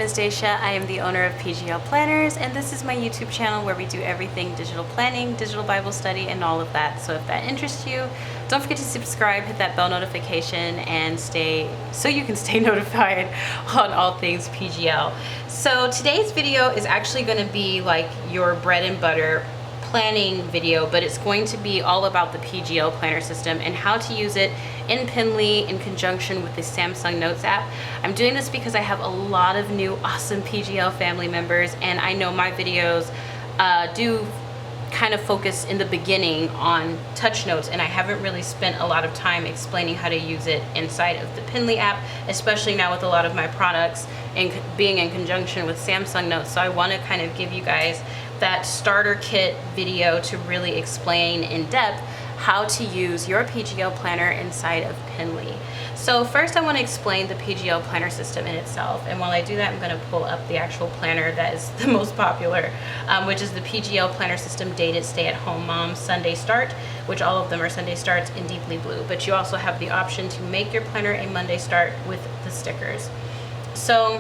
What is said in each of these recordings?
is Daisha. I am the owner of PGL Planners, and this is my YouTube channel where we do everything digital planning, digital Bible study, and all of that. So if that interests you, don't forget to subscribe, hit that bell notification, and so you can stay notified on all things PGL. So today's video is actually going to be like your bread and butter planning video, but it's going to be all about the PGL planner system and how to use it in Penly in conjunction with the Samsung Notes app. I'm doing this because I have a lot of new awesome PGL family members, and I know my videos do kind of focus in the beginning on touch notes, and I haven't really spent a lot of time explaining how to use it inside of the Penly app, especially now with a lot of my products and being in conjunction with Samsung Notes. So I want to kind of give you guys that starter kit video to really explain in depth how to use your PGL planner inside of Penly. So first I want to explain the PGL planner system in itself, and while I do that I'm going to pull up the actual planner that is the most popular, which is the PGL planner system Dated Stay at Home Mom Sunday Start, which all of them are Sunday starts in deeply blue, but you also have the option to make your planner a Monday start with the stickers. So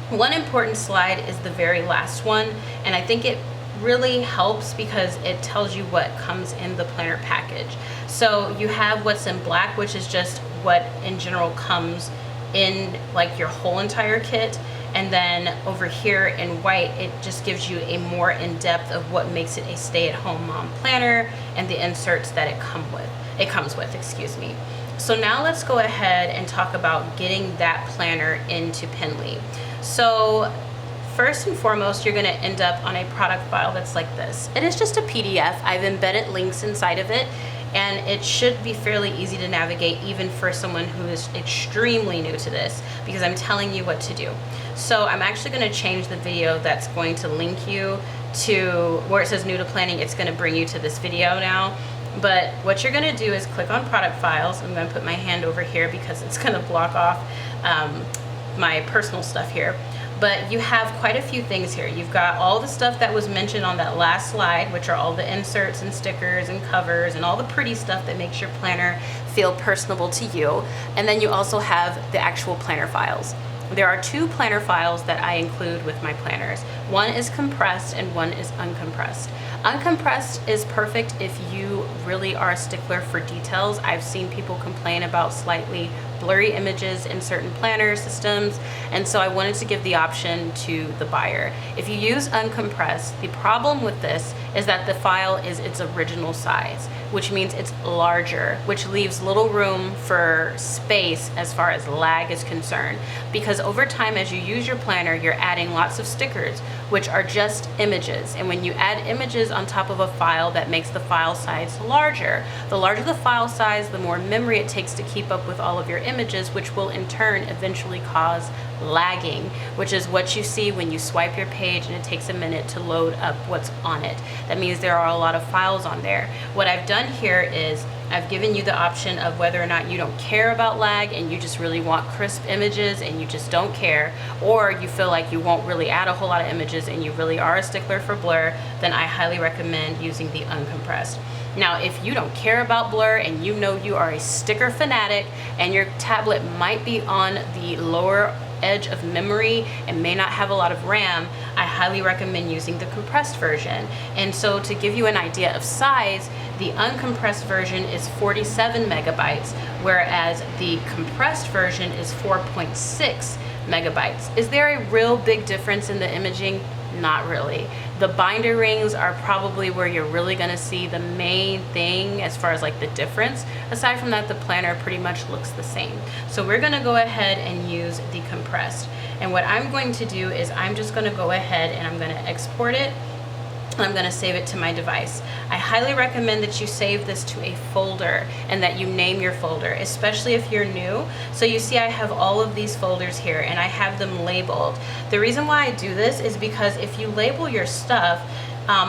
one important slide is the very last one, and I think it really helps because it tells you what comes in the planner package. So you have what's in black, which is just what in general comes in like your whole entire kit, and then over here in white it just gives you a more in-depth of what makes it a stay-at-home mom planner and the inserts that it comes with, excuse me. So now let's go ahead and talk about getting that planner into Penly. So first and foremost, you're going to end up on a product file that's like this. It is just a PDF. I've embedded links inside of it, and it should be fairly easy to navigate even for someone who is extremely new to this, because I'm telling you what to do. So I'm actually going to change the video that's going to link you to where it says new to planning. It's going to bring you to this video now. But what you're going to do is click on product files. I'm going to put my hand over here because it's going to block off my personal stuff here. But you have quite a few things here. You've got all the stuff that was mentioned on that last slide, which are all the inserts and stickers and covers and all the pretty stuff that makes your planner feel personable to you. And then you also have the actual planner files. There are two planner files that I include with my planners. One is compressed and one is uncompressed. Uncompressed is perfect if you really are a stickler for details. I've seen people complain about slightly blurry images in certain planner systems, and so I wanted to give the option to the buyer. If you use uncompressed, the problem with this is that the file is its original size, which means it's larger, which leaves little room for space as far as lag is concerned, because over time as you use your planner, you're adding lots of stickers, which are just images, and when you add images on top of a file, that makes the file size larger. The larger the file size, the more memory it takes to keep up with all of your images, which will in turn eventually cause lagging, which is what you see when you swipe your page and it takes a minute to load up what's on it. That means there are a lot of files on there. What I've done here is I've given you the option of whether or not you don't care about lag and you just really want crisp images and you just don't care, or you feel like you won't really add a whole lot of images and you really are a stickler for blur, then I highly recommend using the uncompressed. Now, if you don't care about blur and you know you are a sticker fanatic and your tablet might be on the lower edge of memory and may not have a lot of RAM, I highly recommend using the compressed version. And so to give you an idea of size, the uncompressed version is 47 megabytes, whereas the compressed version is 4.6 megabytes. Is there a real big difference in the imaging? Not really. The binder rings are probably where you're really going to see the main thing as far as like the difference. Aside from that, the planner pretty much looks the same. So we're going to go ahead and use the compressed. And what I'm going to do is I'm just going to go ahead and I'm going to export it. I'm going to save it to my device. I highly recommend that you save this to a folder and that you name your folder, especially if you're new. So you see I have all of these folders here and I have them labeled. The reason why I do this is because if you label your stuff,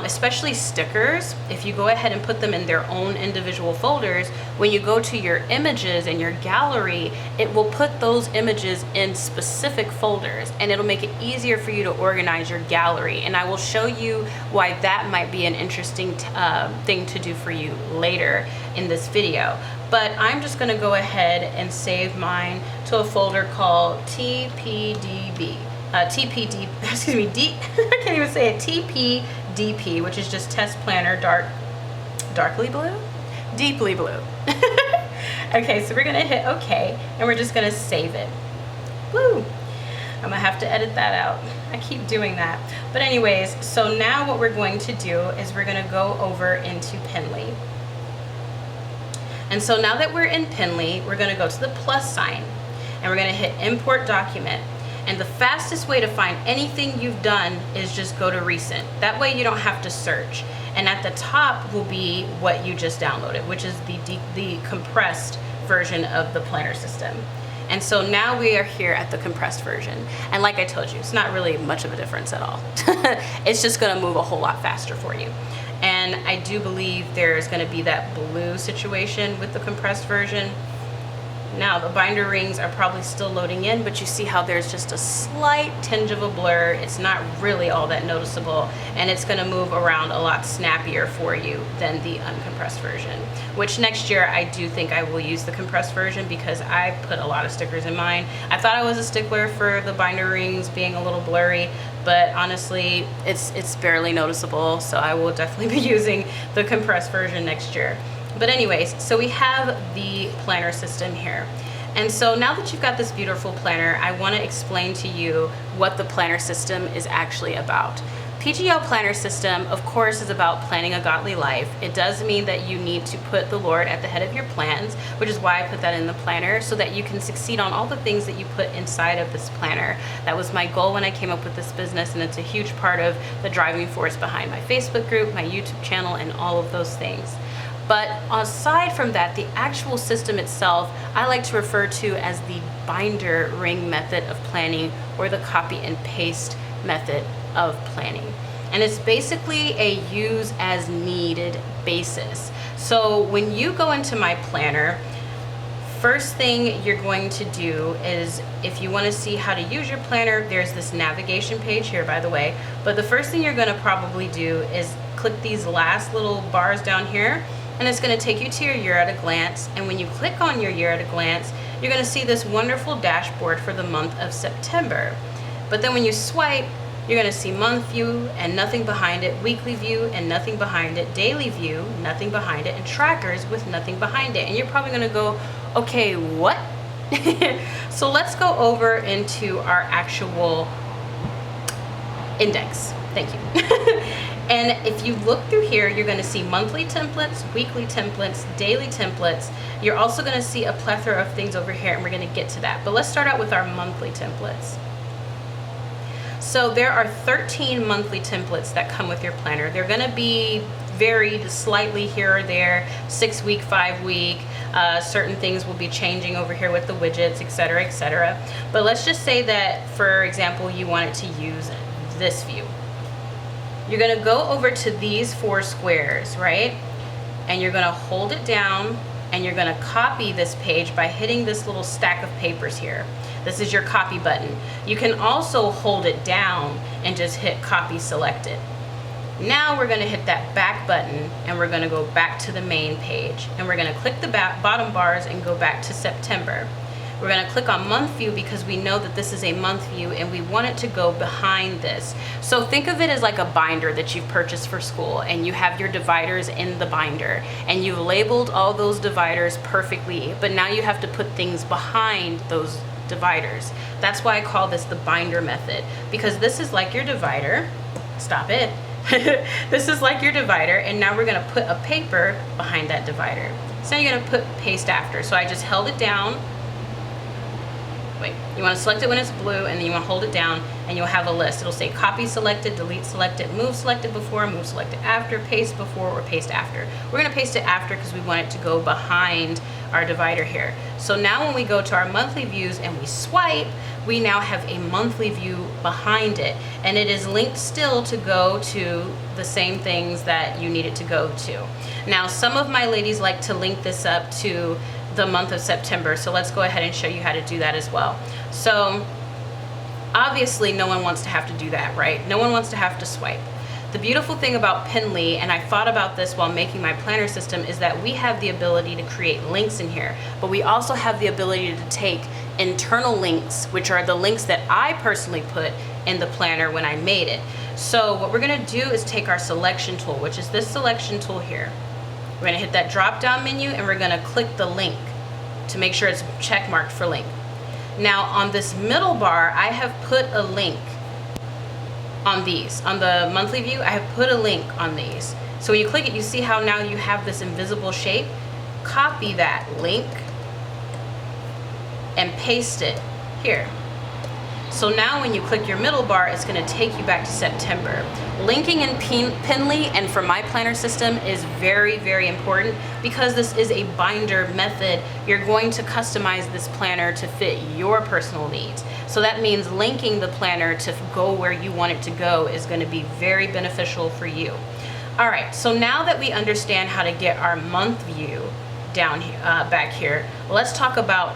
especially stickers, if you go ahead and put them in their own individual folders, when you go to your images and your gallery, it will put those images in specific folders and it'll make it easier for you to organize your gallery. And I will show you why that might be an interesting thing to do for you later in this video. But I'm just going to go ahead and save mine to a folder called TPDB. TPD, excuse me, I can't even say it, TPDP, which is just Test Planner Darkly Blue? Deeply Blue. Okay, so we're gonna hit OK, and we're just gonna save it. Woo! I'm gonna have to edit that out. I keep doing that. But anyways, so now what we're going to do is we're gonna go over into Penly. And so now that we're in Penly, we're gonna go to the plus sign, and we're gonna hit Import Document. And the fastest way to find anything you've done is just go to Recent. That way you don't have to search. And at the top will be what you just downloaded, which is the compressed version of the planner system. And so now we are here at the compressed version. And like I told you, it's not really much of a difference at all. It's just gonna move a whole lot faster for you. And I do believe there's gonna be that blue situation with the compressed version. Now the binder rings are probably still loading in, but you see how there's just a slight tinge of a blur. It's not really all that noticeable, and it's gonna move around a lot snappier for you than the uncompressed version, which next year I do think I will use the compressed version because I put a lot of stickers in mine. I thought I was a stickler for the binder rings being a little blurry, but honestly, it's barely noticeable, so I will definitely be using the compressed version next year. But anyways, so we have the planner system here. And so now that you've got this beautiful planner, I want to explain to you what the planner system is actually about. PGL planner system, of course, is about planning a godly life. It does mean that you need to put the Lord at the head of your plans, which is why I put that in the planner, so that you can succeed on all the things that you put inside of this planner. That was my goal when I came up with this business, and it's a huge part of the driving force behind my Facebook group, my YouTube channel, and all of those things. But aside from that, the actual system itself, I like to refer to as the binder ring method of planning, or the copy and paste method of planning. And it's basically a use as needed basis. So when you go into my planner, first thing you're going to do is, if you want to see how to use your planner, there's this navigation page here, by the way. But the first thing you're going to probably do is click these last little bars down here, and it's going to take you to your year at a glance. And when you click on your year at a glance, you're going to see this wonderful dashboard for the month of September. But then when you swipe, you're going to see month view and nothing behind it, weekly view and nothing behind it, daily view, nothing behind it, and trackers with nothing behind it. And you're probably going to go, okay, what? So let's go over into our actual index. Thank you. And if you look through here, you're going to see monthly templates, weekly templates, daily templates. You're also going to see a plethora of things over here, and we're going to get to that. But let's start out with our monthly templates. So there are 13 monthly templates that come with your planner. They're going to be varied slightly here or there, 6 week, 5 week. Certain things will be changing over here with the widgets, etc., etc. But let's just say that, for example, you wanted to use this view. You're going to go over to these 4 squares, right? And you're going to hold it down, and you're going to copy this page by hitting this little stack of papers here. This is your copy button. You can also hold it down and just hit copy selected. Now we're going to hit that back button, and we're going to go back to the main page, and we're going to click the bottom bars and go back to September. We're going to click on month view because we know that this is a month view and we want it to go behind this. So think of it as like a binder that you've purchased for school, and you have your dividers in the binder, and you've labeled all those dividers perfectly, but now you have to put things behind those dividers. That's why I call this the binder method, because this is like your divider. Stop it. This is like your divider, and now we're going to put a paper behind that divider. So now you're going to put paste after. So I just held it down. Wait, you want to select it when it's blue, and then you want to hold it down, and you'll have a list. It'll say copy selected, delete selected, move selected before, move selected after, paste before, or paste after. We're going to paste it after because we want it to go behind our divider here. So now when we go to our monthly views and we swipe, we now have a monthly view behind it, and it is linked still to go to the same things that you need it to go to. Now, some of my ladies like to link this up to the month of September, so let's go ahead and show you how to do that as well. So obviously no one wants to have to do that, right? No one wants to have to swipe. The beautiful thing about Penly, and I thought about this while making my planner system, is that we have the ability to create links in here, but we also have the ability to take internal links, which are the links that I personally put in the planner when I made it. So what we're gonna do is take our selection tool, which is this selection tool here. We're gonna hit that drop down menu and we're gonna click the link to make sure it's check marked for link. Now on this middle bar, I have put a link on these. On the monthly view, I have put a link on these. So when you click it, you see how now you have this invisible shape? Copy that link and paste it here. So now when you click your middle bar, it's gonna take you back to September. Linking in Pinly and for my planner system is very, very important because this is a binder method. You're going to customize this planner to fit your personal needs. So that means linking the planner to go where you want it to go is gonna be very beneficial for you. All right, so now that we understand how to get our month view down here, back here, let's talk about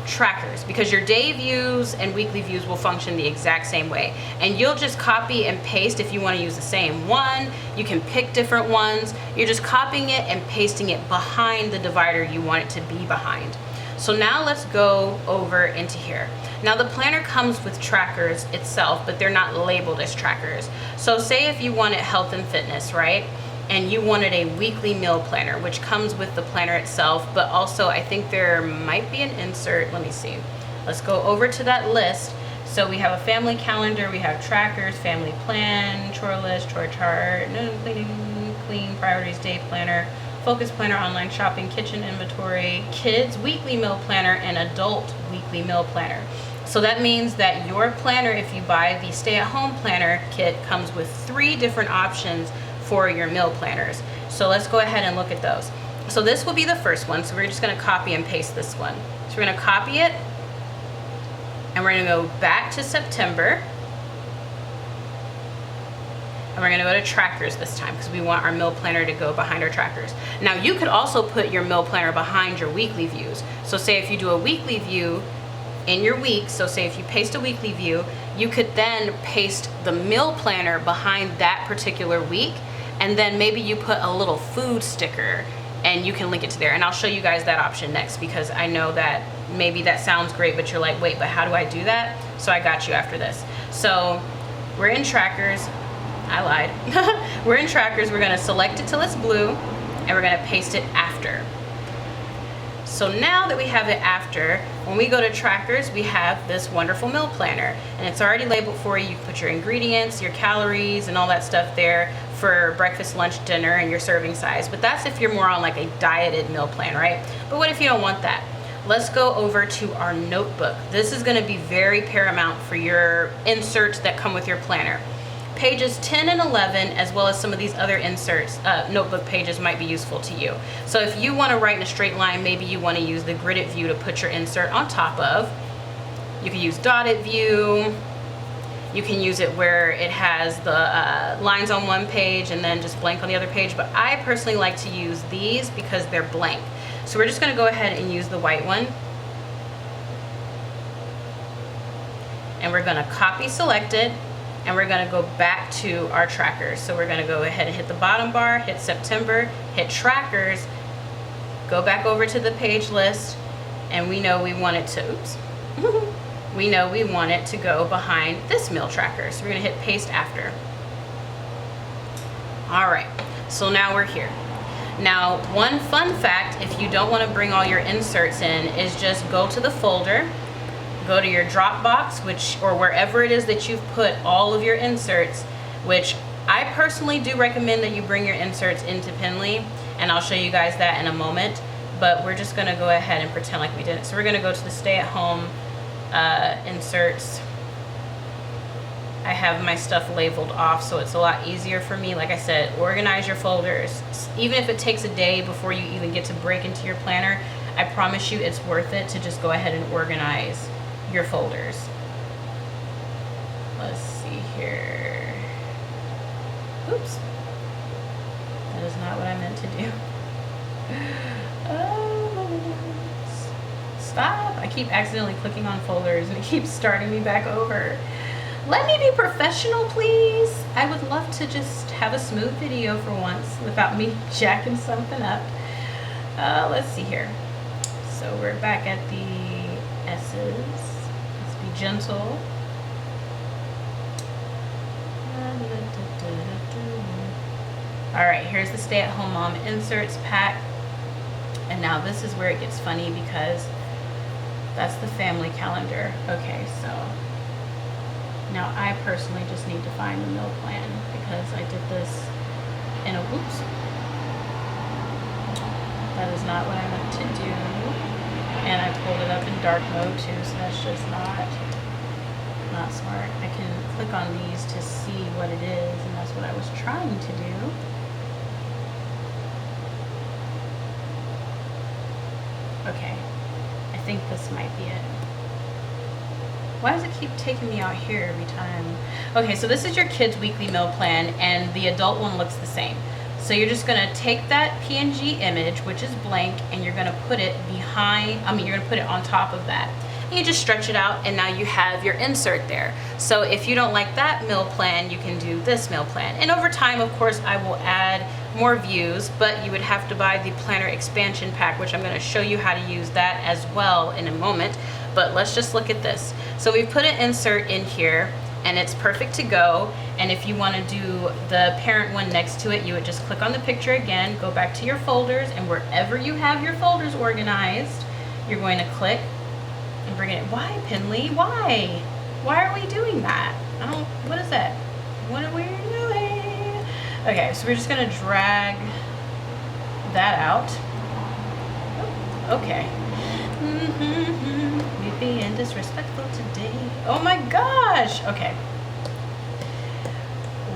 trackers, because your day views and weekly views will function the exact same way, and you'll just copy and paste. If you want to use the same one, you can pick different ones. You're just copying it and pasting it behind the divider you want it to be behind. So now let's go over into here. Now the planner comes with trackers itself, but they're not labeled as trackers. So say if you wanted health and fitness, right? And you wanted a weekly meal planner, which comes with the planner itself, but also I think there might be an insert. Let me see. Let's go over to that list. So we have a family calendar, we have trackers, family plan, chore list, chore chart, clean priorities, day planner, focus planner, online shopping, kitchen inventory, kids weekly meal planner, and adult weekly meal planner. So that means that your planner, if you buy the stay-at-home planner kit, comes with 3 different options for your meal planners. So let's go ahead and look at those. So this will be the first one. So we're just gonna copy and paste this one. So we're gonna copy it and we're gonna go back to September. And we're gonna go to trackers this time because we want our meal planner to go behind our trackers. Now you could also put your meal planner behind your weekly views. So say if you do a weekly view in your week, so say if you paste a weekly view, you could then paste the meal planner behind that particular week, and then maybe you put a little food sticker and you can link it to there. And I'll show you guys that option next because I know that maybe that sounds great, but you're like, wait, but how do I do that? So I got you after this. So we're in trackers. I lied. We're in trackers. We're gonna select it till it's blue and we're gonna paste it after. So now that we have it after, when we go to trackers, we have this wonderful meal planner and it's already labeled for you. You can put your ingredients, your calories, and all that stuff there for breakfast, lunch, dinner, and your serving size. But that's if you're more on like a dieted meal plan, right? But what if you don't want that? Let's go over to our notebook. This is gonna be very paramount for your inserts that come with your planner. Pages 10 and 11, as well as some of these other inserts, notebook pages might be useful to you. So if you want to write in a straight line, maybe you want to use the gridded view to put your insert on top of. You can use dotted view. You can use it where it has the lines on one page and then just blank on the other page. But I personally like to use these because they're blank. So we're just going to go ahead and use the white one. And we're going to copy select it. And we're gonna go back to our trackers. So we're gonna go ahead and hit the bottom bar, hit September, hit trackers, go back over to the page list, and we know we want it to, oops. We know we want it to go behind this meal tracker. So we're gonna hit paste after. All right, so now we're here. Now, one fun fact, if you don't wanna bring all your inserts in, is just go to the folder, go to your Dropbox, or wherever it is that you've put all of your inserts, which I personally do recommend that you bring your inserts into Pinly, and I'll show you guys that in a moment, but we're just gonna go ahead and pretend like we didn't. So we're gonna go to the stay-at-home inserts. I have my stuff labeled off, so it's a lot easier for me. Like I said, organize your folders. Even if it takes a day before you even get to break into your planner, I promise you it's worth it to just go ahead and organize your folders. Let's see here. Oops. That is not what I meant to do. Oh, stop. I keep accidentally clicking on folders and it keeps starting me back over. Let me be professional, please. I would love to just have a smooth video for once without me jacking something up. Let's see here. So we're back at the S's. Let's be gentle. All right, here's the stay-at-home mom inserts pack. And now this is where it gets funny because that's the family calendar. Okay, so now I personally just need to find the meal plan because I did this in a, whoops. That is not what I meant to do. And I pulled it up in dark mode too, so that's just not smart. I can click on these to see what it is, and that's what I was trying to do. Okay, I think this might be it. Why does it keep taking me out here every time? Okay, so this is your kids' weekly meal plan, and the adult one looks the same. So you're just gonna take that PNG image, which is blank, and you're gonna put it behind, you're gonna put it on top of that. And you just stretch it out, and now you have your insert there. So if you don't like that meal plan, you can do this meal plan. And over time, of course, I will add more views, but you would have to buy the planner expansion pack, which I'm gonna show you how to use that as well in a moment. But let's just look at this. So we've put an insert in here, and it's perfect to go. And if you want to do the parent one next to it, you would just click on the picture again, go back to your folders, and wherever you have your folders organized, you're going to click and bring it in. Why, Penley? Why? Why are we doing that? What is that? What are we doing? Okay, so we're just going to drag that out. Oh, okay. We're being disrespectful today. Oh my gosh! Okay.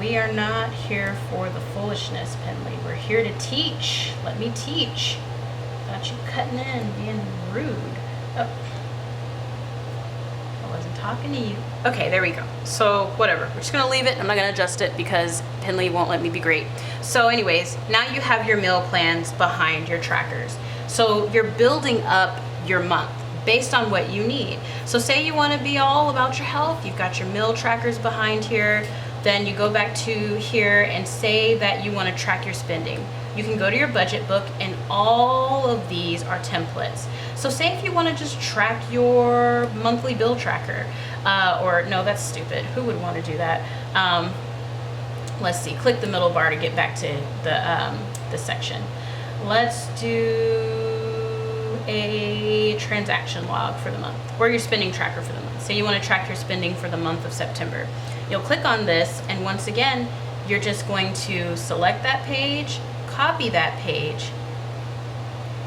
We are not here for the foolishness, Penley. We're here to teach. Let me teach. Got you cutting in, being rude. Oh. I wasn't talking to you. Okay, there we go. So, whatever. We're just gonna leave it. I'm not gonna adjust it because Penley won't let me be great. So anyways, now you have your meal plans behind your trackers. So you're building up your month based on what you need. So say you want to be all about your health, you've got your meal trackers behind here, then you go back to here and say that you want to track your spending. You can go to your budget book, and all of these are templates. So say if you want to just track your monthly bill tracker, or no, that's stupid. Who would want to do that? Let's see, click the middle bar to get back to the section. Let's do a transaction log for the month, or your spending tracker for the month. Say you want to track your spending for the month of September. You'll click on this, and once again, you're just going to select that page, copy that page,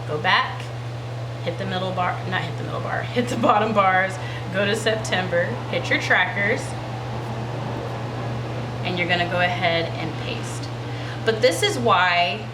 go back, hit the middle bar, not hit the middle bar, hit the bottom bars, go to September, hit your trackers, and you're gonna go ahead and paste. But this is why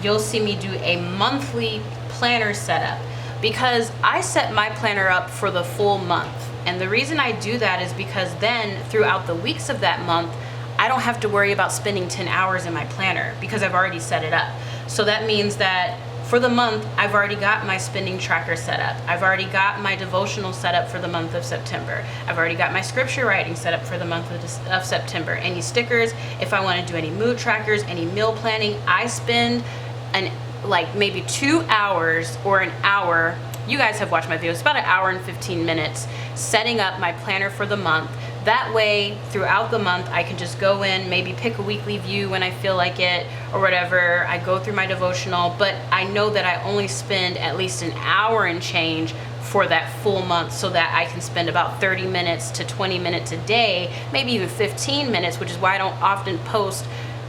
you'll see me do a monthly planner setup, because I set my planner up for the full month. And the reason I do that is because then throughout the weeks of that month, I don't have to worry about spending 10 hours in my planner because I've already set it up. So that means that for the month, I've already got my spending tracker set up. I've already got my devotional set up for the month of September. I've already got my scripture writing set up for the month of September. Any stickers, if I want to do any mood trackers, any meal planning, I spend like maybe 2 hours or an hour. You guys have watched my videos, about 1 hour and 15 minutes setting up my planner for the month. That way, throughout the month, I can just go in, maybe pick a weekly view when I feel like it or whatever. I go through my devotional, but I know that I only spend at least an hour and change for that full month, so that I can spend about 30 minutes to 20 minutes a day, maybe even 15 minutes, which is why I don't often post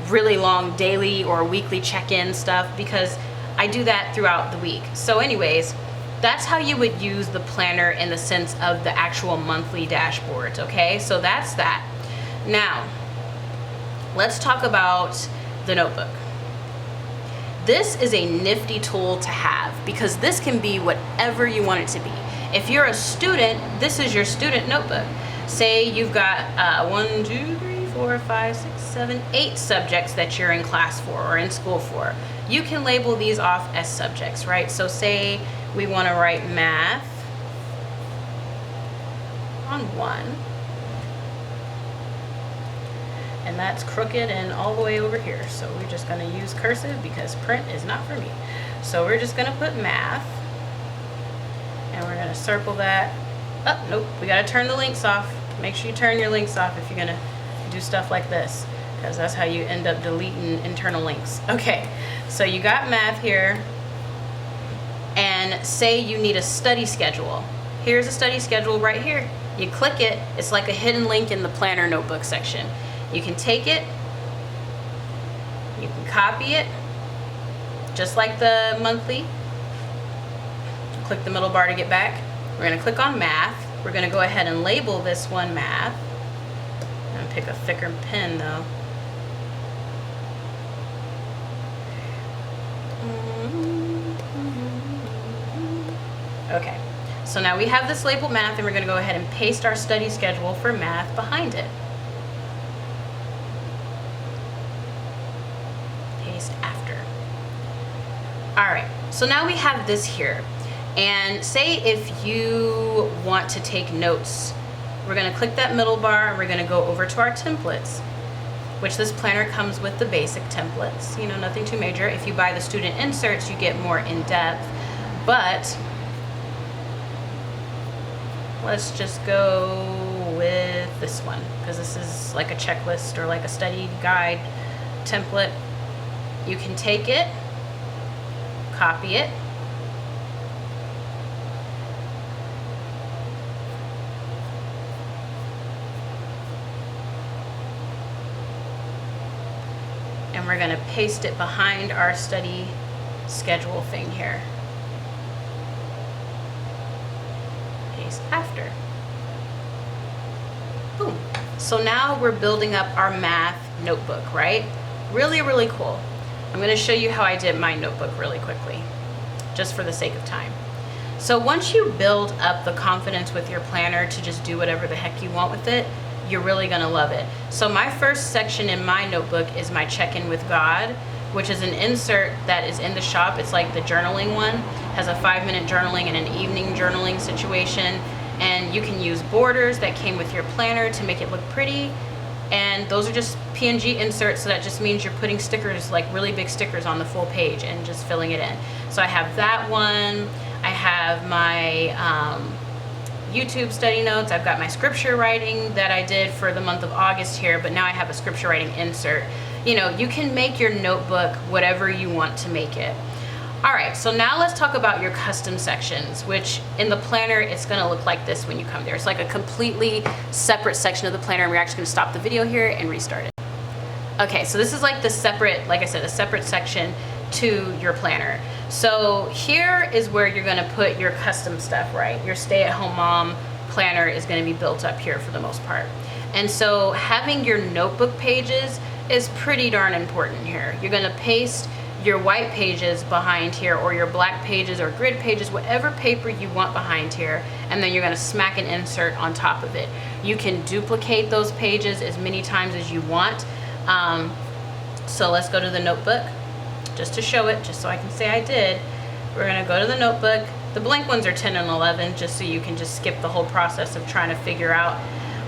really long daily or weekly check-in stuff, because I do that throughout the week. So anyways, that's how you would use the planner in the sense of the actual monthly dashboards, okay? So that's that. Now, let's talk about the notebook. This is a nifty tool to have because this can be whatever you want it to be. If you're a student, this is your student notebook. Say you've got 1, 2, 3, 4, 5, 6, 7, 8 subjects that you're in class for or in school for. You can label these off as subjects, right? So say we want to write math on 1, and that's crooked and all the way over here, so we're just going to use cursive because print is not for me. So we're just going to put math, And we're gonna circle that. Oh, nope, we gotta turn the links off. Make sure you turn your links off if you're gonna do stuff like this, because that's how you end up deleting internal links. Okay, so you got math here, and say you need a study schedule. Here's a study schedule right here. You click it, it's like a hidden link in the planner notebook section. You can take it, you can copy it, just like the monthly. Click the middle bar to get back. We're gonna click on math. We're gonna go ahead and label this one math. I'm gonna pick a thicker pen though. Okay, so now we have this labeled math, and we're gonna go ahead and paste our study schedule for math behind it. Paste after. All right, so now we have this here. And say if you want to take notes, we're gonna click that middle bar, and we're gonna go over to our templates, which this planner comes with the basic templates, you know, nothing too major. If you buy the student inserts, you get more in depth, but let's just go with this one, because this is like a checklist or like a study guide template. You can take it, copy it, and we're going to paste it behind our study schedule thing here. Paste after. Boom. So now we're building up our math notebook, right? Really, really cool. I'm going to show you how I did my notebook really quickly, just for the sake of time. So once you build up the confidence with your planner to just do whatever the heck you want with it, you're really gonna love it. So my first section in my notebook is my check-in with God, which is an insert that is in the shop. It's like the journaling one, has a 5-minute journaling and an evening journaling situation. And you can use borders that came with your planner to make it look pretty. And those are just PNG inserts, so that just means you're putting stickers, like really big stickers on the full page and just filling it in. So I have that one. I have my YouTube study notes. I've got my scripture writing that I did for the month of August here, but now I have a scripture writing insert. You know, you can make your notebook whatever you want to make it. All right, so now let's talk about your custom sections, which in the planner, it's gonna look like this when you come there. It's like a completely separate section of the planner, and we're actually gonna stop the video here and restart it. Okay, so this is like the separate, like I said, a separate section to your planner. So here is where you're gonna put your custom stuff, right? Your stay-at-home mom planner is gonna be built up here for the most part. And so having your notebook pages is pretty darn important here. You're gonna paste your white pages behind here, or your black pages or grid pages, whatever paper you want behind here, and then you're gonna smack an insert on top of it. You can duplicate those pages as many times as you want. So let's go to the notebook, just to show it, just so I can say I did. We're gonna go to the notebook. The blank ones are 10 and 11, just so you can just skip the whole process of trying to figure out.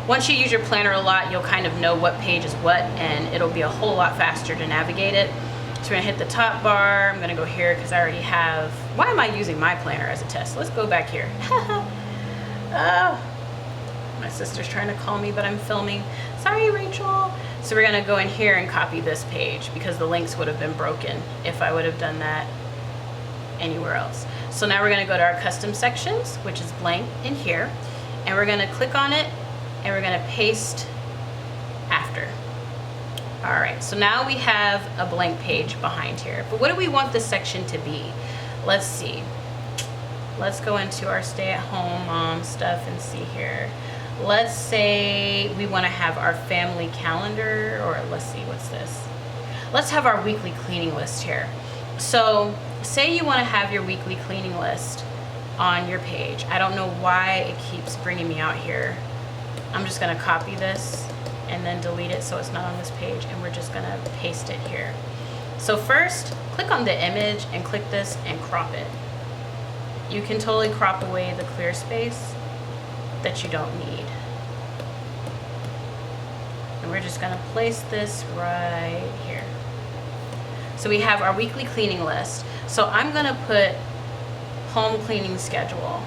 Once you use your planner a lot, you'll kind of know what page is what, and it'll be a whole lot faster to navigate it. So we're gonna hit the top bar. I'm gonna go here because I already have, why am I using my planner as a test? Let's go back here. My sister's trying to call me, but I'm filming. Sorry, Rachel. So we're gonna go in here and copy this page, because the links would have been broken if I would have done that anywhere else. So now we're gonna go to our custom sections, which is blank in here, and we're gonna click on it, and we're gonna paste after. All right, so now we have a blank page behind here. But what do we want this section to be? Let's see. Let's go into our stay-at-home mom stuff and see here. Let's say we want to have our family calendar, or let's see, what's this? Let's have our weekly cleaning list here. So say you want to have your weekly cleaning list on your page. I don't know why it keeps bringing me out here. I'm just going to copy this and then delete it so it's not on this page, and we're just going to paste it here. So first, click on the image and click this and crop it. You can totally crop away the clear space that you don't need. And we're just gonna place this right here. So we have our weekly cleaning list. So I'm gonna put home cleaning schedule.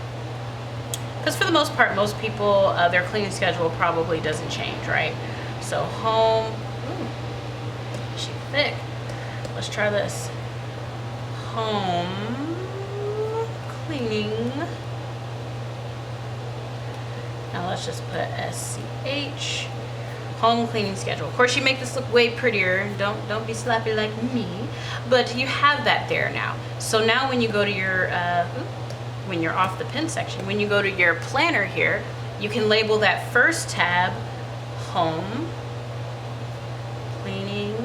because for the most part, most people, their cleaning schedule probably doesn't change, right? So home, she thick. Let's try this. Home cleaning. Now let's just put SCH. Home cleaning schedule. Of course, you make this look way prettier. Don't be slappy like me. But you have that there now. So now when you go to your, when you're off the pin section, when you go to your planner here, you can label that first tab Home Cleaning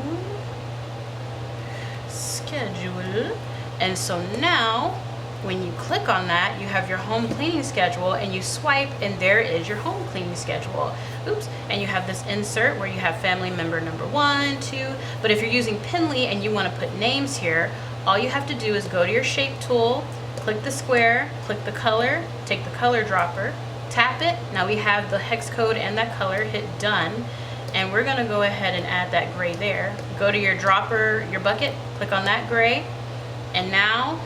Schedule. And so now when you click on that, you have your home cleaning schedule, and you swipe and there is your home cleaning schedule. Oops. And you have this insert where you have family member number 1, 2. But if you're using Pinly and you want to put names here, all you have to do is go to your shape tool, click the square, click the color, take the color dropper, tap it. Now we have the hex code and that color, hit done. And we're gonna go ahead and add that gray there. Go to your dropper, your bucket, click on that gray, and now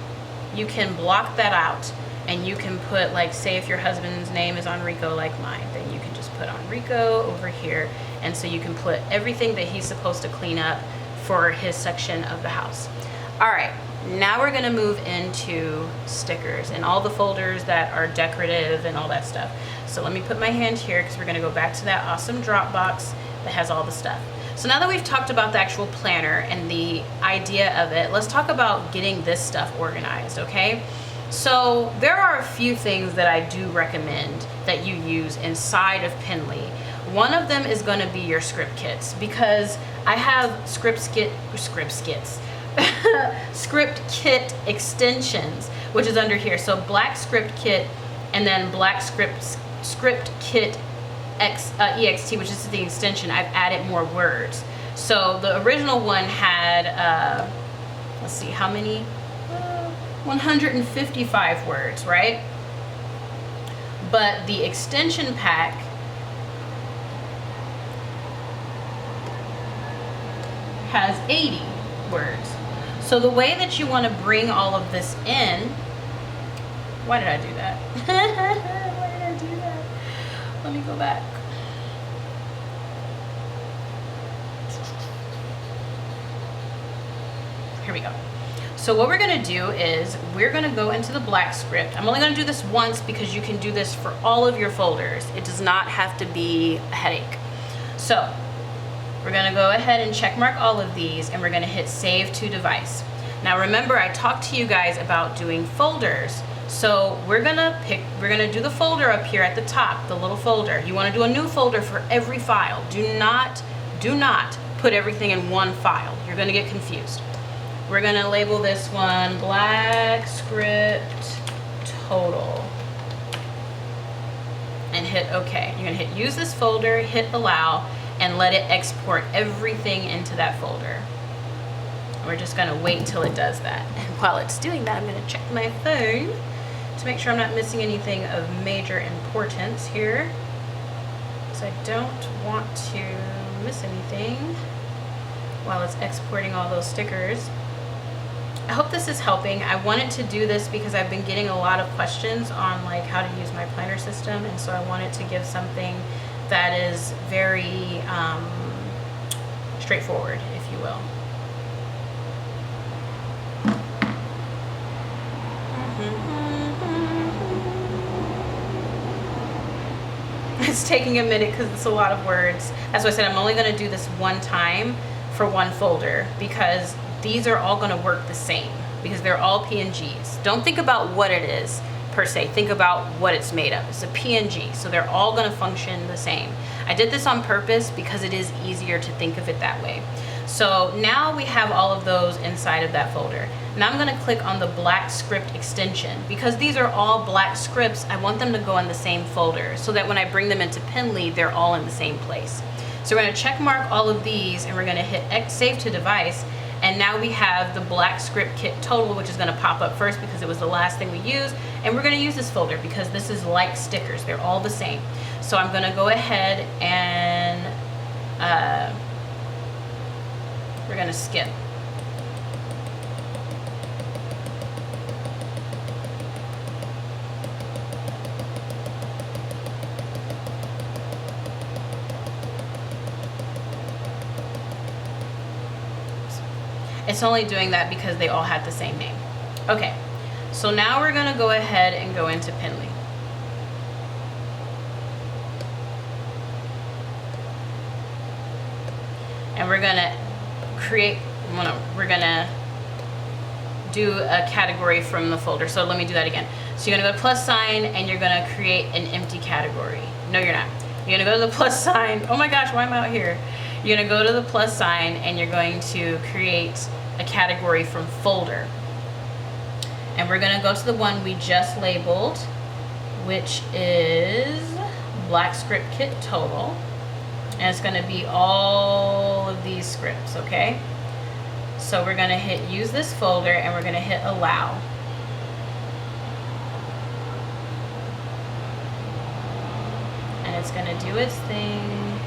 you can block that out, and you can put, like, say if your husband's name is Enrico like mine, then you can just put Enrico over here, and so you can put everything that he's supposed to clean up for his section of the house. All right, now we're gonna move into stickers and all the folders that are decorative and all that stuff. So let me put my hand here because we're gonna go back to that awesome Dropbox that has all the stuff. So now that we've talked about the actual planner and the idea of it, let's talk about getting this stuff organized, okay? So there are a few things that I do recommend that you use inside of Pinly. One of them is going to be your script kits, because I have script kit extensions, which is under here. So black script kit, and then black script kit EXT, which is the extension. I've added more words. So the original one had, let's see, how many? 155 words, right? But the extension pack has 80 words. So the way that you want to bring all of this in, why did I do that? Why did I do that? Let me go back. Here we go. So what we're going to do is we're going to go into the black script. I'm only going to do this once because you can do this for all of your folders. It does not have to be a headache. So we're going to go ahead and check mark all of these, and we're going to hit save to device. Now remember, I talked to you guys about doing folders. So we're gonna do the folder up here at the top, the little folder. You want to do a new folder for every file. Do not put everything in one file. You're going to get confused. We're going to label this one black script total and hit OK. You're going to hit use this folder, hit allow, and let it export everything into that folder. We're just going to wait till it does that. And while it's doing that, I'm going to check my phone to make sure I'm not missing anything of major importance here, because I don't want to miss anything while it's exporting all those stickers. I hope this is helping. I wanted to do this because I've been getting a lot of questions on like how to use my planner system, and so I wanted to give something that is very straightforward, if you will. It's taking a minute because it's a lot of words. As I said, I'm only going to do this one time for one folder, because these are all going to work the same, because they're all PNGs. Don't think about what it is per se. Think about what it's made of. It's a PNG, so they're all going to function the same. I did this on purpose because it is easier to think of it that way. So now we have all of those inside of that folder. Now I'm going to click on the black script extension, because these are all black scripts. I want them to go in the same folder so that when I bring them into Pinly, they're all in the same place. So we're going to check mark all of these, and we're going to hit save to device. And now we have the black script kit total, which is going to pop up first because it was the last thing we used. And we're going to use this folder because this is like stickers. They're all the same. So I'm going to go ahead and we're going to skip. It's only doing that because they all had the same name. Okay, so now we're gonna go ahead and go into Pinley. And we're gonna we're gonna do a category from the folder. So let me do that again. So you're gonna go to plus sign and you're gonna create an empty category. No, you're not. You're gonna go to the plus sign. Oh my gosh, why am I out here? You're gonna go to the plus sign and you're going to create a category from folder. And we're gonna go to the one we just labeled, which is Black Script Kit Total. And it's gonna be all of these scripts, okay? So we're gonna hit use this folder and we're gonna hit allow. And it's gonna do its thing.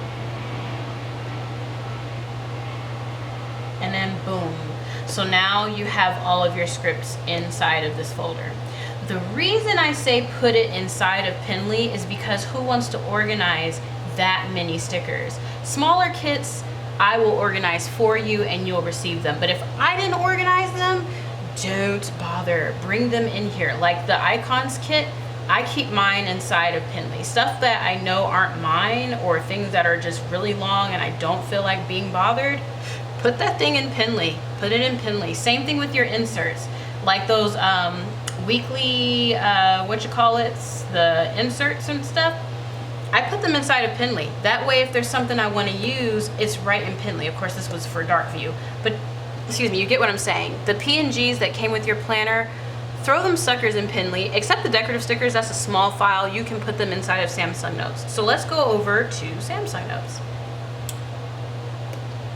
And then boom. So now you have all of your scripts inside of this folder. The reason I say put it inside of Pinley is because who wants to organize that many stickers? Smaller kits, I will organize for you and you'll receive them. But if I didn't organize them, don't bother. Bring them in here. Like the icons kit, I keep mine inside of Pinley. Stuff that I know aren't mine or things that are just really long and I don't feel like being bothered, put that thing in Pinley. Put it in Pinley. Same thing with your inserts. Like those weekly, the inserts and stuff. I put them inside of Pinley. That way if there's something I want to use, it's right in Pinley. Of course this was for dark view, but excuse me, you get what I'm saying. The PNGs that came with your planner, throw them suckers in Pinley. Except the decorative stickers, that's a small file. You can put them inside of Samsung Notes. So let's go over to Samsung Notes,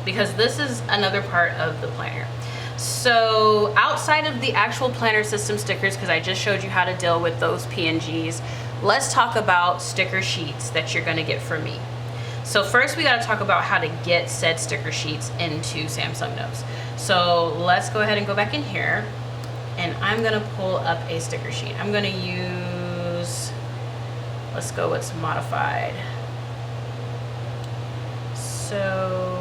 because this is another part of the planner. So outside of the actual planner system stickers, because I just showed you how to deal with those PNGs, let's talk about sticker sheets that you're gonna get from me. So first we gotta talk about how to get said sticker sheets into Samsung Notes. So let's go ahead and go back in here and I'm gonna pull up a sticker sheet. I'm gonna use, let's go what's modified. So,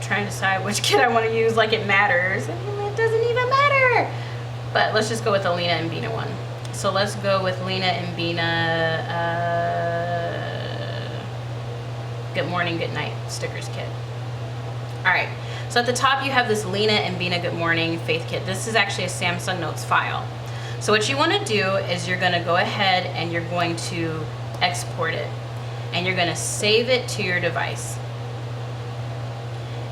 trying to decide which kit I want to use like it matters. I mean, it doesn't even matter. But let's just go with the Lena and Bina one. So let's go with Lena and Bina Good Morning, Good Night stickers kit. Alright, so at the top you have this Lena and Bina Good Morning Faith kit. This is actually a Samsung Notes file. So what you want to do is you're going to go ahead and you're going to export it. And you're going to save it to your device.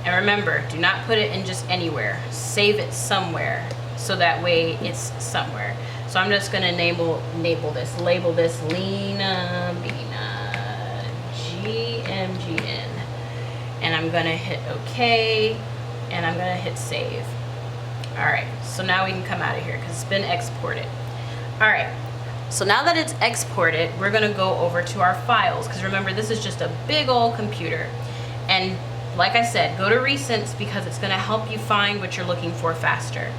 And remember, do not put it in just anywhere. Save it somewhere, so that way it's somewhere. So I'm just gonna label this Lena Bina GMGN. And I'm gonna hit OK, and I'm gonna hit save. All right, so now we can come out of here because it's been exported. All right, so now that it's exported, we're gonna go over to our files, because remember, this is just a big old computer. And like I said, go to Recents because it's going to help you find what you're looking for faster.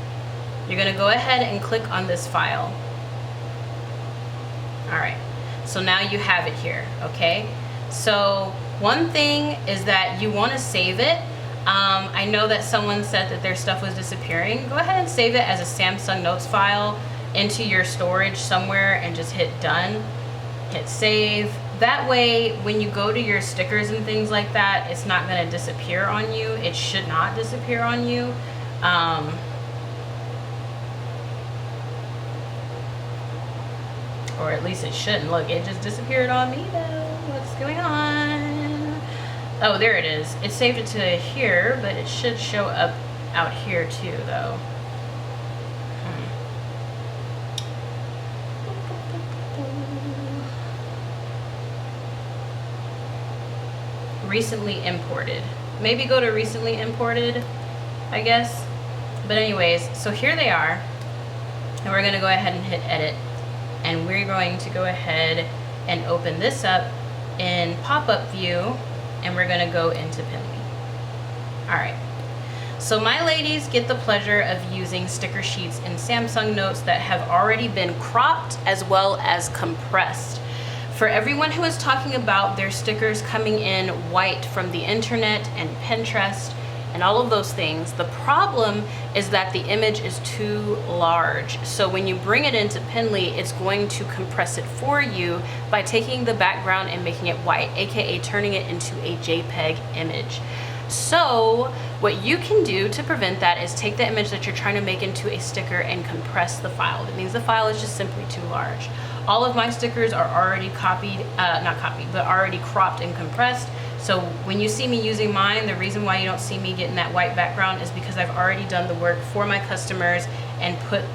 You're going to go ahead and click on this file. Alright, so now you have it here, okay? So one thing is that you want to save it. I know that someone said that their stuff was disappearing. Go ahead and save it as a Samsung Notes file into your storage somewhere and just hit done. Hit save. That way, when you go to your stickers and things like that, it's not going to disappear on you. It should not disappear on you. Or at least it shouldn't. Look, it just disappeared on me though. What's going on? Oh, there it is. It saved it to here, but it should show up out here too though. Recently imported. Maybe go to recently imported, I guess. But anyways, so here they are. And we're gonna go ahead and hit edit. and we're going to go ahead and open this up in pop-up view, and we're gonna go into Pinly. All right, so my ladies get the pleasure of using sticker sheets in Samsung Notes that have already been cropped as well as compressed. For everyone who is talking about their stickers coming in white from the internet and Pinterest and all of those things, the problem is that the image is too large. So when you bring it into Pinly, it's going to compress it for you by taking the background and making it white, aka turning it into a JPEG image. So what you can do to prevent that is take the image that you're trying to make into a sticker and compress the file. That means the file is just simply too large. All of my stickers are already already cropped and compressed. So when you see me using mine, the reason why you don't see me getting that white background is because I've already done the work for my customers and put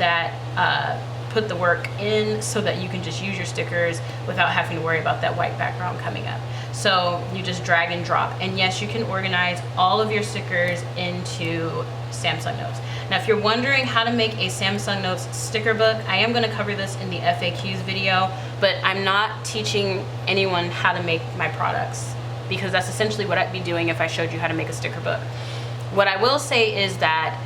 the work in so that you can just use your stickers without having to worry about that white background coming up. So you just drag and drop. And yes, you can organize all of your stickers into Samsung Notes. Now, if you're wondering how to make a Samsung Notes sticker book, I am going to cover this in the FAQs video, but I'm not teaching anyone how to make my products, because that's essentially what I'd be doing if I showed you how to make a sticker book. What I will say is that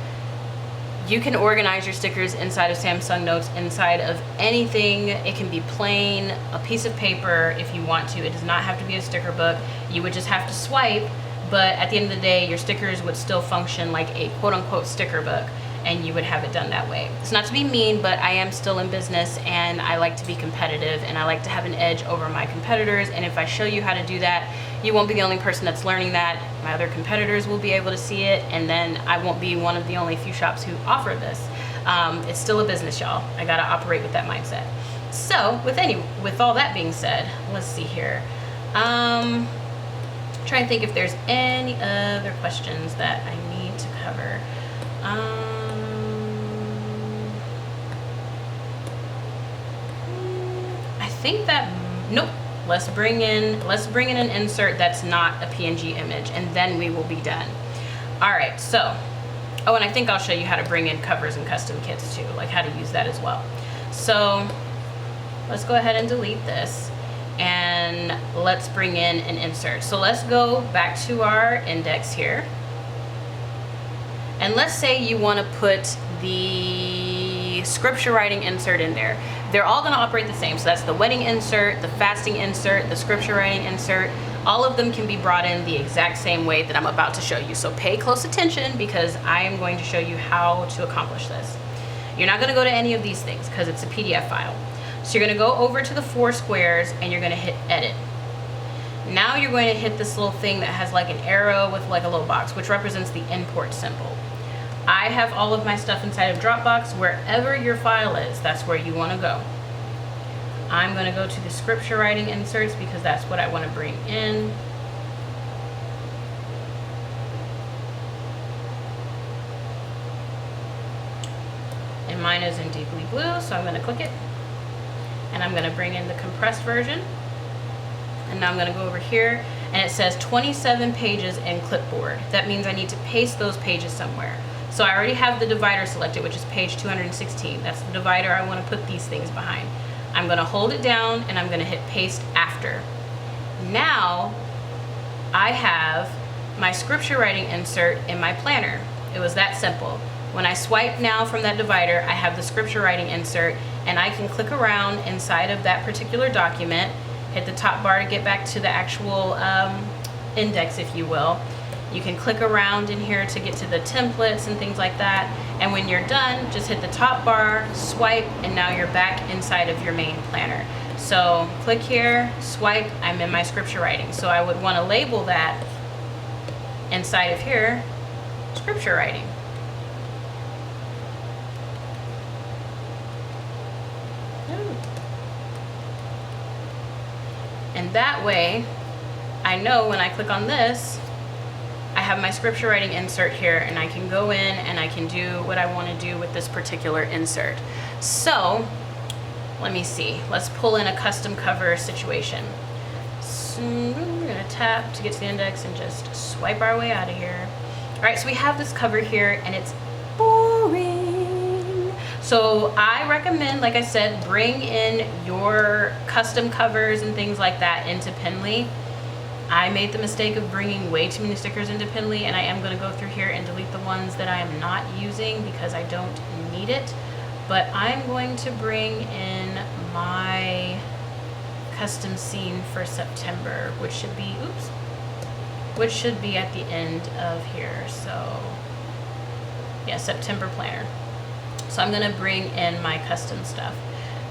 you can organize your stickers inside of Samsung Notes, inside of anything. It can be plain, a piece of paper if you want to. It does not have to be a sticker book. You would just have to swipe, but at the end of the day, your stickers would still function like a quote-unquote sticker book, and you would have it done that way. It's not to be mean, but I am still in business, and I like to be competitive, and I like to have an edge over my competitors, and if I show you how to do that, you won't be the only person that's learning that. My other competitors will be able to see it, and then I won't be one of the only few shops who offer this. It's still a business, y'all. I gotta operate with that mindset. So, with all that being said, let's see here. Try and think if there's any other questions that I need to cover. I think that, nope. Let's bring in an insert that's not a PNG image, and then we will be done. All right, so, oh, and I think I'll show you how to bring in covers and custom kits too, like how to use that as well. So let's go ahead and delete this, and let's bring in an insert. So let's go back to our index here, and let's say you want to put the scripture writing insert in there. They're all going to operate the same. So that's the wedding insert, the fasting insert, the scripture writing insert. All of them can be brought in the exact same way that I'm about to show you. So pay close attention, because I am going to show you how to accomplish this. You're not going to go to any of these things because it's a PDF file. So you're going to go over to the 4 squares and you're going to hit edit. Now you're going to hit this little thing that has like an arrow with like a little box, which represents the import symbol. I have all of my stuff inside of Dropbox. Wherever your file is, that's where you want to go. I'm going to go to the scripture writing inserts because that's what I want to bring in. And mine is in deeply blue, so I'm going to click it. And I'm going to bring in the compressed version. And now I'm going to go over here, and it says 27 pages in clipboard. That means I need to paste those pages somewhere. So I already have the divider selected, which is page 216. That's the divider I want to put these things behind. I'm going to hold it down and I'm going to hit paste after. Now I have my scripture writing insert in my planner. It was that simple. When I swipe now from that divider, I have the scripture writing insert, and I can click around inside of that particular document, hit the top bar to get back to the actual index, if you will. You can click around in here to get to the templates and things like that. And when you're done, just hit the top bar, swipe, and now you're back inside of your main planner. So click here, swipe, I'm in my scripture writing. So I would want to label that inside of here, scripture writing. And that way, I know when I click on this, I have my scripture writing insert here, and I can go in and I can do what I want to do with this particular insert. So let me see. Let's pull in a custom cover situation. So we're going to tap to get to the index and just swipe our way out of here. All right, so we have this cover here, and it's boring. So I recommend, like I said, bring in your custom covers and things like that into Pinly. I made the mistake of bringing way too many stickers into Pinly, and I am going to go through here and delete the ones that I am not using because I don't need it. But I'm going to bring in my custom scene for September, which should be, which should be at the end of here. So yeah, September planner. So I'm going to bring in my custom stuff.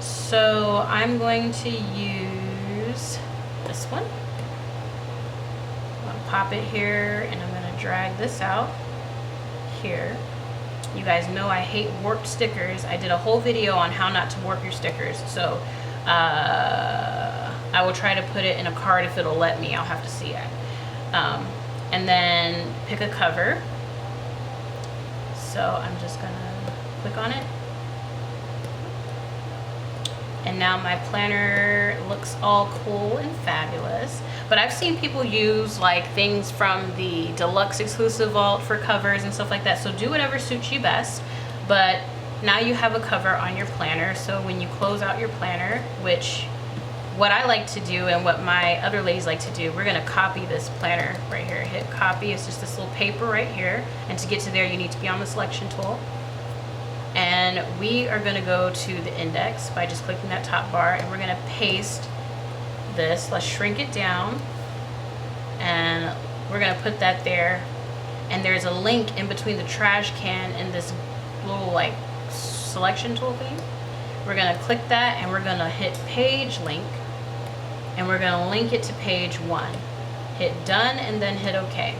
So I'm going to use this one. I'm going to pop it here, and I'm going to drag this out here. You guys know I hate warped stickers. I did a whole video on how not to warp your stickers. So I will try to put it in a card if it'll let me. I'll have to see it. And then pick a cover. So I'm just going to click on it. And now my planner looks all cool and fabulous. But I've seen people use like things from the deluxe exclusive vault for covers and stuff like that. So do whatever suits you best. But now you have a cover on your planner. So when you close out your planner, which what I like to do and what my other ladies like to do, we're going to copy this planner right here. Hit copy. It's just this little paper right here. And to get to there, you need to be on the selection tool. And we are going to go to the index by just clicking that top bar, and we're going to paste this. Let's shrink it down, and we're going to put that there. And there's a link in between the trash can and this little like selection tool thing. We're going to click that, and we're going to hit page link, and we're going to link it to page 1. Hit done, and then hit OK.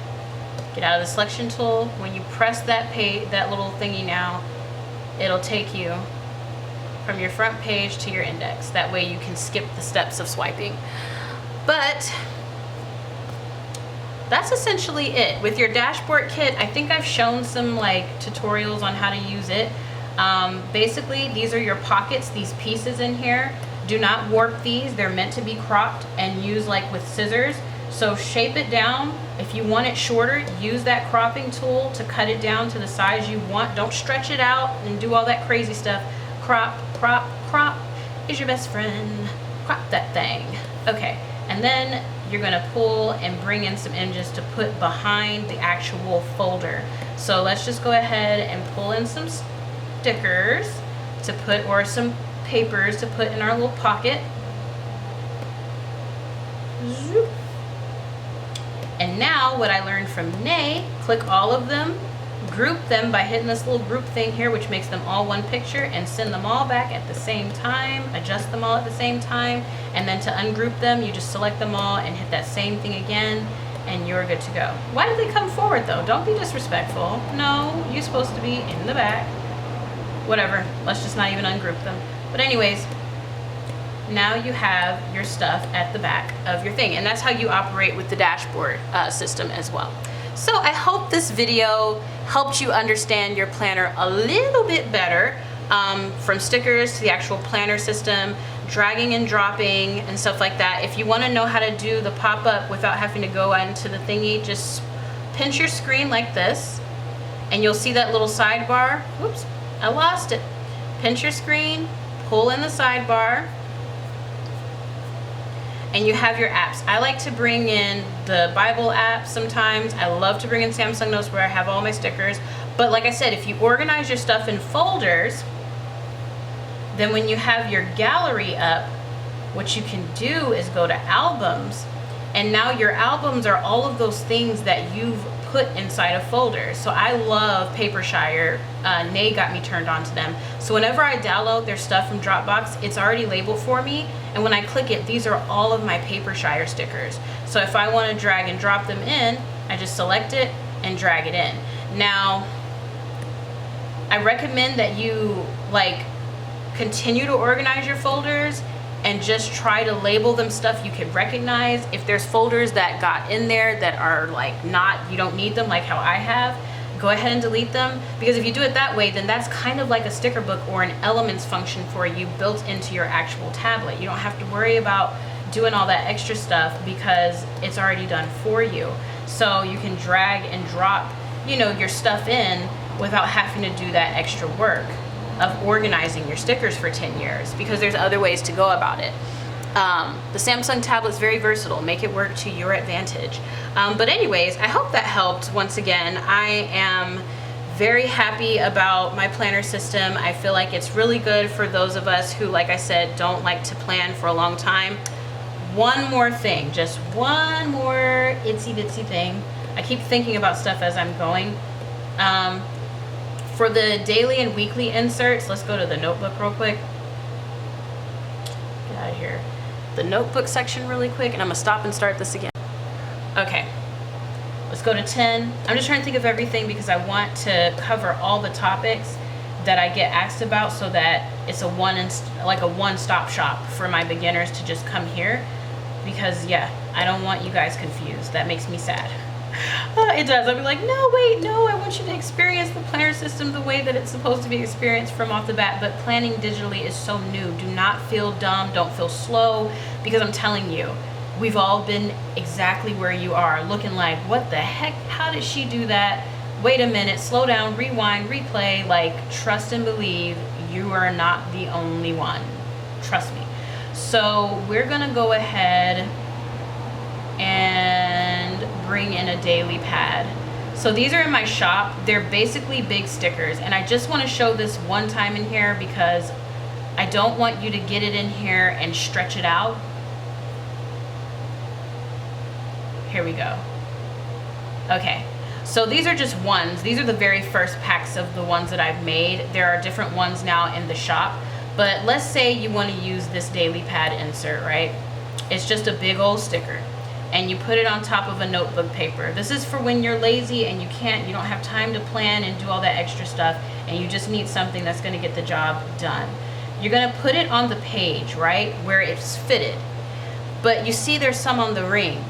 Get out of the selection tool. When you press that little thingy now, it'll take you from your front page to your index. That way you can skip the steps of swiping. But that's essentially it. With your dashboard kit, I think I've shown some like tutorials on how to use it. Basically, these are your pockets, these pieces in here. Do not warp these. They're meant to be cropped and used like with scissors. So shape it down. If you want it shorter, use that cropping tool to cut it down to the size you want. Don't stretch it out and do all that crazy stuff. Crop, crop, crop is your best friend. Crop that thing. Okay, and then you're gonna pull and bring in some images to put behind the actual folder. So let's just go ahead and pull in some stickers to put, or some papers to put in our little pocket. Zoop. And now what I learned from Nay, click all of them, group them by hitting this little group thing here, which makes them all one picture, and send them all back at the same time, adjust them all at the same time, and then to ungroup them, you just select them all and hit that same thing again, and you're good to go. Why did they come forward though? Don't be disrespectful. No, you're supposed to be in the back. Whatever, let's just not even ungroup them. But anyways, now you have your stuff at the back of your thing, and that's how you operate with the dashboard system as well. So I hope this video helped you understand your planner a little bit better, from stickers to the actual planner system, dragging and dropping and stuff like that. If you want to know how to do the pop-up without having to go into the thingy, just pinch your screen like this, and you'll see that little sidebar. Whoops, I lost it. Pinch your screen, pull in the sidebar, and you have your apps. I like to bring in the Bible app sometimes. I love to bring in Samsung Notes where I have all my stickers. But like I said, if you organize your stuff in folders, then when you have your gallery up, what you can do is go to albums, and now your albums are all of those things that you've put inside of folders. So I love Papershire. Nay got me turned on to them. So whenever I download their stuff from Dropbox, it's already labeled for me, and when I click it, these are all of my Papershire stickers. So if I want to drag and drop them in, I just select it and drag it in. Now, I recommend that you like continue to organize your folders and just try to label them stuff you can recognize. If there's folders that got in there that are like not, you don't need them, like how I have, go ahead and delete them, because if you do it that way, then that's kind of like a sticker book or an elements function for you built into your actual tablet. You don't have to worry about doing all that extra stuff because it's already done for you. So you can drag and drop, you know, your stuff in without having to do that extra work. of organizing your stickers for 10 years, because there's other ways to go about it. The Samsung tablet's very versatile. Make it work to your advantage. But anyways, I hope that helped. Once again, I am very happy about my planner system. I feel like it's really good for those of us who, like I said, don't like to plan for a long time. One more thing, just one more itsy bitsy thing. I keep thinking about stuff as I'm going. For the daily and weekly inserts, let's go to the notebook real quick. Get out of here. The notebook section really quick, and I'm gonna stop and start this again. Okay, let's go to 10. I'm just trying to think of everything because I want to cover all the topics that I get asked about, so that it's a one-stop shop for my beginners to just come here. Because yeah, I don't want you guys confused. That makes me sad. It does. I'll be like, no, wait, no, I want you to experience the planner system the way that it's supposed to be experienced from off the bat. But planning digitally is so new. Do not feel dumb. Don't feel slow, because I'm telling you, we've all been exactly where you are, looking like, what the heck? How did she do that? Wait a minute, slow down, rewind, replay. Like, trust and believe, you are not the only one. Trust me. So we're gonna go ahead and bring in a daily pad. So these are in my shop. They're basically big stickers, and I just want to show this one time in here because I don't want you to get it in here and stretch it out. Here we go. Okay, so these are just ones. These are the very first packs of the ones that I've made. There are different ones now in the shop, but let's say you want to use this daily pad insert, right? It's just a big old sticker, and you put it on top of a notebook paper. This is for when you're lazy and you don't have time to plan and do all that extra stuff, and you just need something that's going to get the job done. You're going to put it on the page, right, where it's fitted. But you see there's some on the ring.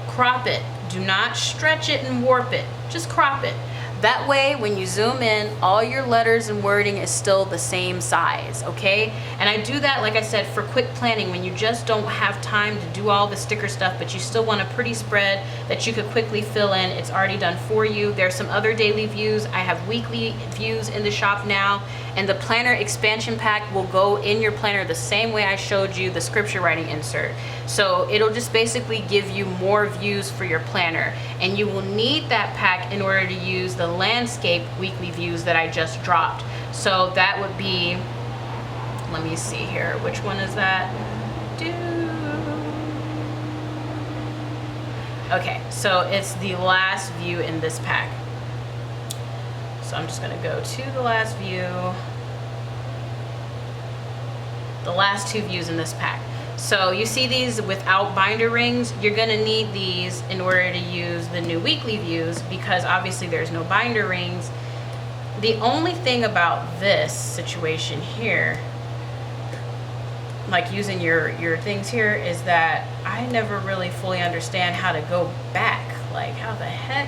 Crop it. Do not stretch it and warp it. Just crop it. That way, when you zoom in, all your letters and wording is still the same size, okay? And I do that, like I said, for quick planning, when you just don't have time to do all the sticker stuff, but you still want a pretty spread that you could quickly fill in. It's already done for you. There's some other daily views. I have weekly views in the shop now, and the planner expansion pack will go in your planner the same way I showed you the scripture writing insert. So it'll just basically give you more views for your planner, and you will need that pack in order to use the landscape weekly views that I just dropped. So that would be, let me see here, which one is that? Okay, so it's the last view in this pack. So I'm just gonna go to the last view. The last two views in this pack. So you see these without binder rings. You're gonna need these in order to use the new weekly views, because obviously there's no binder rings. The only thing about this situation here, like using your things here, is that I never really fully understand how to go back. Like, how the heck?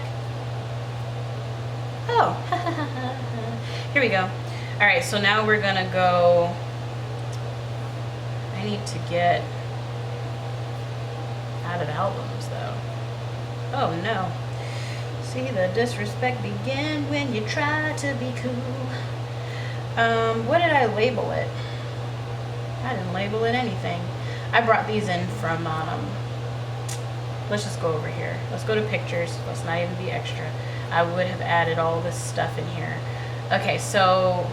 Oh, here we go. All right, so now we're gonna go, I need to get out of albums though. Oh no. See, the disrespect began when you try to be cool. What did I label it? I didn't label it anything. I brought these in from, let's just go over here. Let's go to pictures. Let's not even be extra. I would have added all this stuff in here. Okay, so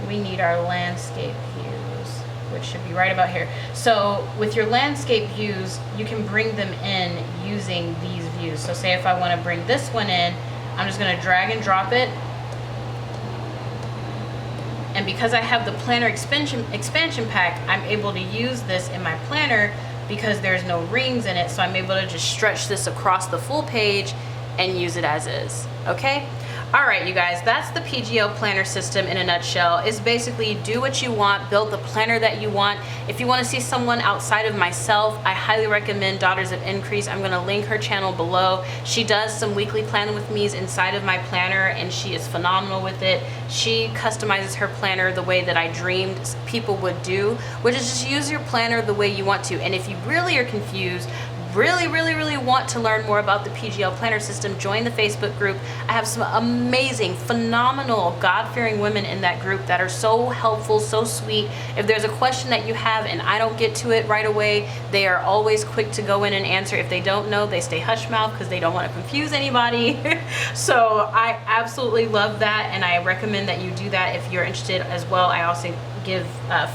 we need our landscape views, which should be right about here. So with your landscape views, you can bring them in using these views. So say if I want to bring this one in, I'm just going to drag and drop it. And because I have the planner expansion pack, I'm able to use this in my planner because there's no rings in it. So I'm able to just stretch this across the full page and use it as is, okay? All right, you guys, that's the PGL planner system in a nutshell. It's basically do what you want, build the planner that you want. If you want to see someone outside of myself, I highly recommend Daughters of Increase. I'm going to link her channel below. She does some weekly plan with me's inside of my planner, and she is phenomenal with it. She customizes her planner the way that I dreamed people would do, which is just use your planner the way you want to. And if you really are confused, really want to learn more about the PGL planner system, join the Facebook group. I have some amazing, phenomenal, God-fearing women in that group that are so helpful, so sweet. If there's a question that you have and I don't get to it right away, they are always quick to go in and answer. If they don't know, they stay hush mouth because they don't want to confuse anybody. So I absolutely love that, and I recommend that you do that if you're interested as well. I also give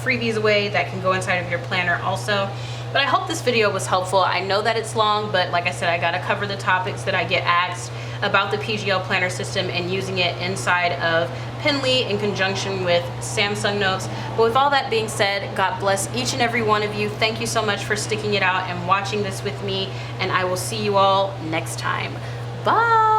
freebies away that can go inside of your planner also. But I hope this video was helpful. I know that it's long, but like I said, I gotta cover the topics that I get asked about the PGL planner system and using it inside of Penly in conjunction with Samsung Notes. But with all that being said, God bless each and every one of you. Thank you so much for sticking it out and watching this with me, and I will see you all next time. Bye.